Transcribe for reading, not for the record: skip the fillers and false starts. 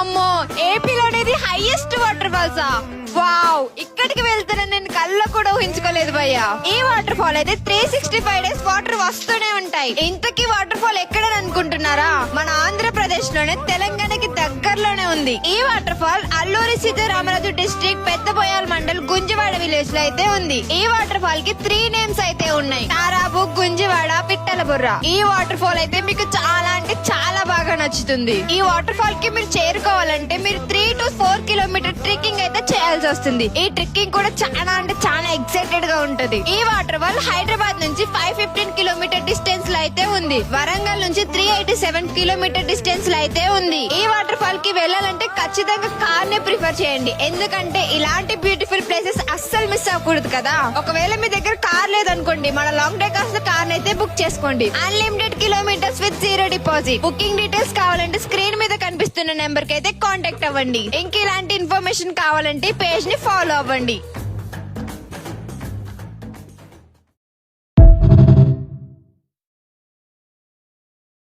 వామ్మో, ఏపీలోనేది highest water ఫాల్సా? Wow, ఇక్కడికి వెళ్తానని నేను కళ్ళలో కూడా ఊహించుకోలేదు భయ్యా. ఈ వాటర్ ఫాల్ అయితే 365 డేస్ వాటర్ వస్తూనే ఉంటాయి. ఇంతకీ వాటర్ ఫాల్ ఎక్కడని అనుకుంటున్నారా? మన ఆంధ్రప్రదేశ్ లోనే తెలంగాణకి దగ్గరలోనే ఉంది. ఈ water fall Alluri Sitaramaraju district Peddaboyal mandal Gunjavada village లో అయితే ఉంది. ఈ వాటర్ ఫాల్ కి 3 నేమ్స్ అయితే ఉన్నాయి: తారాబు, గుంజవాడ, పిట్టలబుర్ర. ఈ వాటర్ ఫాల్ అయితే మీకు చాలా అంటే చాలా బాగా నచ్చుతుంది. ఈ వాటర్ ఫాల్ కి మీరు చేరుకోవాలంటే మీరు 3 to 4 కిలోమీటర్ ట్రెక్కింగ్ అయితే చేయాల్సి వస్తుంది. ఈ ట్రెక్కింగ్ కూడా చాలా అంటే చాలా ఎక్సైటెడ్ గా ఉంటది. ఈ వాటర్ ఫాల్ హైదరాబాద్ నుంచి 515 కిలోమీటర్ డిస్టెన్స్ లో అయితే ఉంది. వరంగల్ నుంచి 387 కిలోమీటర్ డిస్టెన్స్ లో అయితే ఉంది. ఈ వాటర్ ఫాల్ కి వెళ్ళాలంటే ఖచ్చితంగా కార్ నే ప్రిఫర్ చేయండి. ఎందుకంటే ఇలాంటి బ్యూటిఫుల్ ప్లేసెస్ అస్సలు మిస్ అవ్వకూడదు కదా. ఒకవేళ మీ దగ్గర కార్ లేదనుకోండి, మన లాంగ్ డే కాస్త కార్ అయితే బుక్ చేసుకోండి. Unlimited kilometres with 0 deposit. Booking details కావాలంటే స్క్రీన్ మీద కనిపిస్తున్న నెంబర్ కి అయితే కాంటాక్ట్ అవ్వండి. ఇంక ఇలాంటి ఇన్ఫర్మేషన్ కావాలంటే పేజ్ ని ఫాలో అవ్వండి.